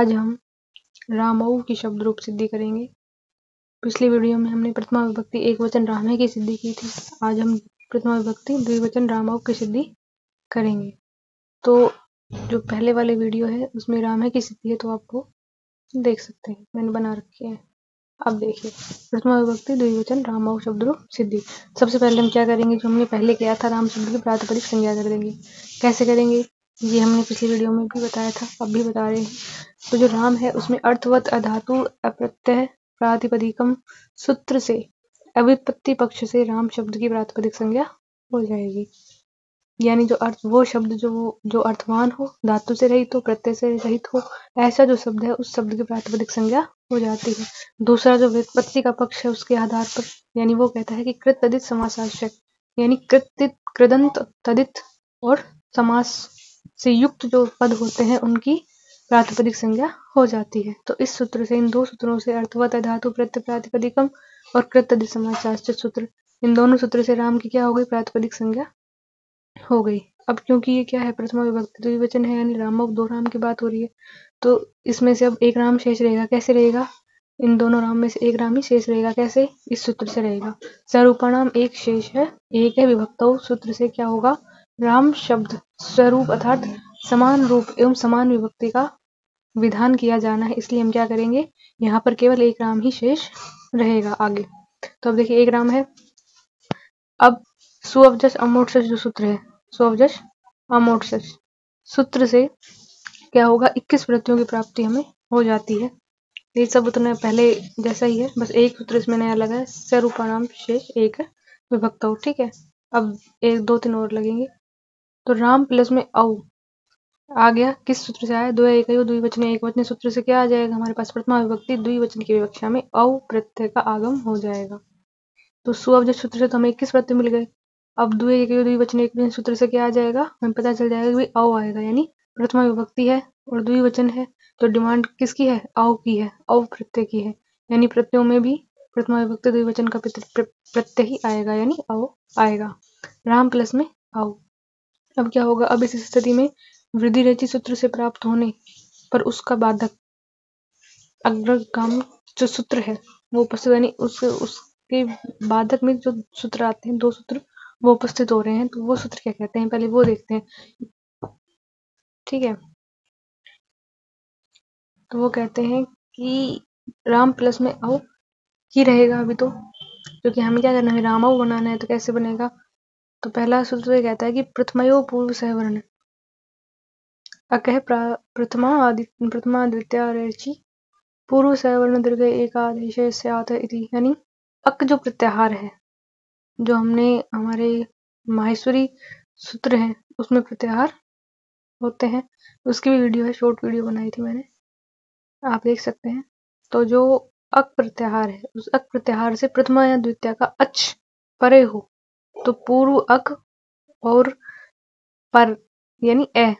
आज हम रामऊ की शब्द रूप सिद्धि करेंगे। पिछली वीडियो में हमने प्रथमा विभक्ति एकवचन रामे की सिद्धि की थी। आज हम प्रथमा विभक्ति द्विवचन रामऊ की सिद्धि करेंगे। तो जो पहले वाले वीडियो है उसमें रामे की सिद्धि है, तो आपको देख सकते हैं, मैंने बना रखी है। अब देखिए, प्रथमा विभक्ति द्विवचन रामऊ शब्द रूप सिद्धि। सबसे पहले हम क्या करेंगे, जो हमने पहले किया था, राम शब्द की प्रातिपदिक संज्ञा कर देंगे। कैसे करेंगे ये हमने पिछली वीडियो में भी बताया था, अब भी बता रहे हैं। तो जो राम है उसमें अर्थवत अधातु अप्रत्यय प्रातिपदिकम सूत्र से अव्युत्पत्ति पक्ष से राम शब्द की प्रातिपदिक संज्ञा हो जाएगी। यानी जो अर्थ, वो शब्द जो अर्थवान हो, धातु से रहित हो, प्रत्यय से रहित हो, ऐसा जो शब्द है उस शब्द की प्रातिपदिक संज्ञा हो जाती है। दूसरा जो व्युत्पत्ति का पक्ष है उसके आधार पर, यानी वो कहता है कि कृत तदित समासाश्रय, यानी कृत कृदंत तदित और समास से युक्त जो पद होते हैं उनकी प्रातिपदिक संज्ञा हो जाती है। तो इस सूत्र से, इन दो सूत्रों से, अर्थवत धातु प्रत्यय प्रातिपदिकम और कृत तदित समासाश्रय सूत्र, इन दोनों सूत्र से राम की क्या हो गई, प्रातिपदिक संज्ञा हो गई। अब क्योंकि ये क्या है, प्रथमा विभक्ति द्विवचन है, यानी राम और दो राम की बात हो रही है, तो इसमें से अब एक राम शेष रहेगा। कैसे रहेगा, इन दोनों राम में से एक राम ही शेष रहेगा। कैसे, इस सूत्र से रहेगा। स्वरूपाणाम एक शेष है, एक है विभक्तौ। सूत्र से क्या होगा, राम शब्द स्वरूप अर्थात समान रूप एवं समान विभक्ति का विधान किया जाना है, इसलिए हम क्या करेंगे, यहाँ पर केवल एक राम ही शेष रहेगा आगे। तो अब देखिए, एक राम है। अब सुअवजस अमोठसस जो सूत्र है, सुअवजस अमोठसस सूत्र से क्या होगा, 21 प्रत्ययों की प्राप्ति हमें हो जाती है। ये सब उतना पहले जैसा ही है, बस एक सूत्र इसमें नया लगा है, स्वरूपाणाम शेष एक विभक्तौ। ठीक है, अब एक दो तीन और लगेंगे। तो राम प्लस में औ आ गया, किस सूत्र से आया, द्वैएकयो द्विवचन एकवचन सूत्र से क्या आ जाएगा हमारे पास, प्रथमा विभक्ति द्विवचन की विवक्षा में औ प्रत्यय का आगम हो जाएगा। तो सुअवजस सूत्र से तो हमें 21 प्रत्यय मिल गए। अब द्वैएकयो द्विवचन एकवचन सूत्र से क्या आ जाएगा, हमें पता चल जाएगा कि भाई औ आएगा, यानी प्रथमा विभक्ति है और द्विवचन है, तो डिमांड किसकी है, औ की है, औ प्रत्यय की है, यानी प्रत्ययों में भी प्रथमा विभक्ति द्विवचन का प्रत्यय ही आएगा, यानी औ आएगा। राम प्लस में औ। अब क्या होगा, अब इस स्थिति में वृद्धि रचि सूत्र से प्राप्त होने पर उसका बाधक अग्रगामी जो सूत्र है वो उपस्थित, यानी उसके बाधक में जो सूत्र आते हैं, दो सूत्र वो उपस्थित हो रहे हैं, तो वो सूत्र क्या कहते हैं, पहले वो देखते हैं। ठीक है, तो वो कहते हैं कि राम प्लस में औ ही रहेगा अभी तो, क्योंकि हमें क्या करना है, रामऊ बनाना है। तो कैसे बनेगा, तो पहला सूत्र ये कहता है कि प्रथमयो पूर्व सहवर्ण अकह प्रथमा द्वितीया रेचि पूर्व सहवर्ण दीर्घ एकादेश स्यात् इति, यानी अक जो प्रत्याहार है, जो हमने हमारे माहेश्वरी सूत्र है उसमें प्रत्याहार होते हैं, उसकी भी वीडियो है, शॉर्ट वीडियो बनाई थी मैंने, आप देख सकते हैं। तो जो अक प्रत्याहार है, उस अक प्रत्याहार से प्रथमा या द्वितीया का अच परे हो, तो पूर्व अक और पर यानी ए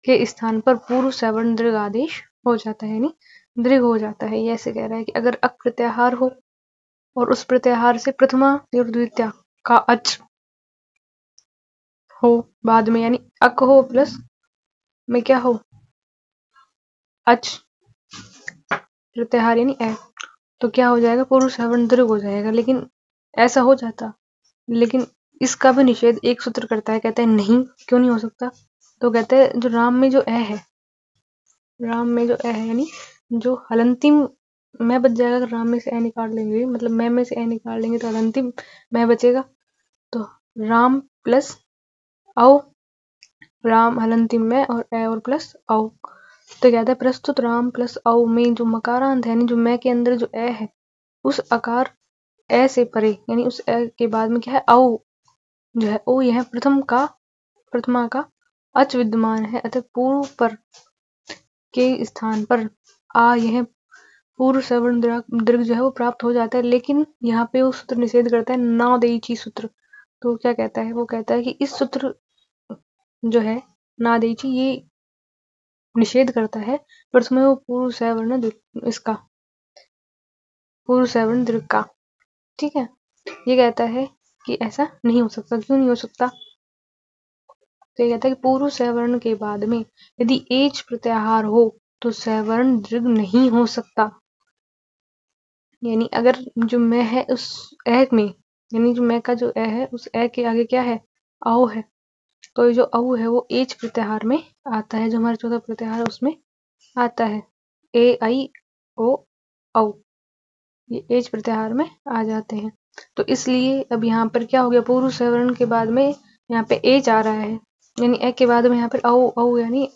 के स्थान पर पूर्व सवर्ण दीर्घ आदेश हो जाता है, यानी दीर्घ हो जाता है। ये ऐसे कह रहा है कि अगर अक प्रत्याहार हो और उस प्रत्याहार से प्रथमा और द्वितीया का अच हो बाद में, यानी अक हो प्लस में क्या हो, अच प्रत्याहार यानी ए, तो क्या हो जाएगा, पूर्व सवर्ण दीर्घ हो जाएगा। लेकिन ऐसा हो जाता, लेकिन इसका भी निषेध एक सूत्र करता है, कहता है नहीं, क्यों नहीं हो सकता। तो कहते हैं जो राम में जो ए है, राम में जो ए है, यानी जो हलंतिम मैं बच जाएगा, अगर राम में से ए निकाल लेंगे, मतलब मैं में से ए निकाल लेंगे तो हलंतिम मैं बचेगा। तो राम प्लस औ, राम हलंतिम में और ए और प्लस औ, तो कहता है प्रस्तुत राम प्लस औ में जो मकारांत है, यानी जो मैं के अंदर जो ए है, उस आकार ए से परे, यानी उस ए के बाद में क्या है, औ जो है, ओ यह प्रथमा का अच विद्यमान है, अतः पूर्व पर के स्थान पर आ यह पूर्व सवर्ण दीर्घ जो है वो प्राप्त हो जाता है। लेकिन यहाँ पे वो सूत्र निषेध करता है, नादेची सूत्र। तो क्या कहता है, वो कहता है कि इस सूत्र जो है नादेची, ये निषेध करता है प्रथम पूर्व सवर्ण इसका पूर्व सवर्ण दीर्घ का। ठीक है, ये कहता है कि ऐसा नहीं हो सकता। क्यों नहीं हो सकता, तो ये कहता है कि पूर्व सवर्ण के बाद में यदि एच प्रत्याहार हो तो सवर्ण दीर्घ नहीं हो सकता। यानी अगर जो मैं है उस ए में, यानी जो मैं का जो ए है उस ए के आगे क्या है, औ है, तो ये जो औ है वो एच प्रत्याहार में आता है, जो हमारा चौथा प्रत्याहार है उसमें आता है, ए आई ओ औ, ये एच प्रत्याहार में आ जाते हैं। तो इसलिए अब यहाँ पर क्या हो गया, पूर्व सवर्ण के बाद में यहाँ पे एच आ रहा है, यानी ए के बाद में यहाँ पर औ औ, यानी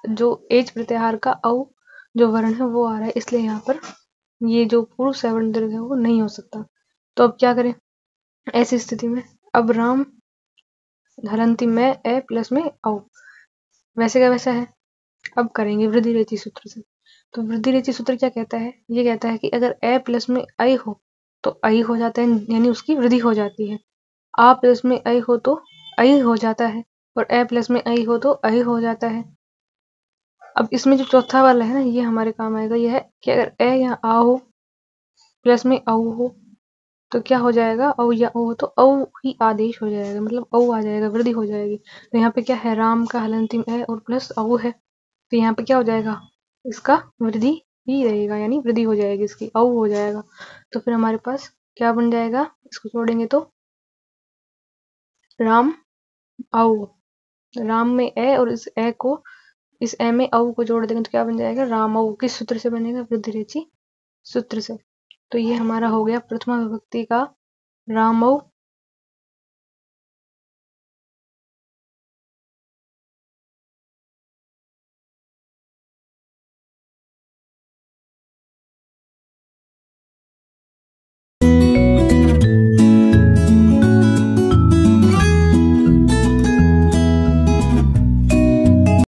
जो एच प्रत्याहार का औ जो वर्ण है वो आ रहा है, इसलिए यहाँ पर ये जो पूर्व सवर्ण दीर्घ है वो नहीं हो सकता। तो अब क्या करें ऐसी स्थिति में, अब राम हलंती में ए प्लस में औ, वैसे का वैसा है। अब करेंगे वृद्धि रेचि सूत्र से। तो वृद्धि रेचि सूत्र क्या कहता है, ये कहता है कि अगर ए प्लस में आई हो तो आई हो जाता है, यानी उसकी वृद्धि हो जाती है। आ प्लस में आई हो तो आई हो जाता है, और ए प्लस में आई हो तो आई हो जाता है। अब इसमें जो चौथा वाला है ना, ये हमारे काम आएगा। यह है कि अगर ए या आ हो प्लस में औ हो तो क्या हो जाएगा, औ या ओ हो तो औ ही आदेश हो जाएगा, मतलब औ आ जाएगा, वृद्धि हो जाएगी। तो यहाँ पे क्या है, राम का हलंतिम है और प्लस औ है, तो यहाँ पे क्या हो जाएगा, इसका वृद्धि ही रहेगा, यानी वृद्धि हो जाएगी, इसकी औ हो जाएगा। तो फिर हमारे पास क्या बन जाएगा, इसको जोड़ेंगे तो राम औ, राम में ए और इस ए को, इस ए में औ को जोड़ देंगे तो क्या बन जाएगा, राम औ। किस सूत्र से बनेगा, वृद्धि रेचि सूत्र से। तो ये हमारा हो गया प्रथमा विभक्ति का राम औ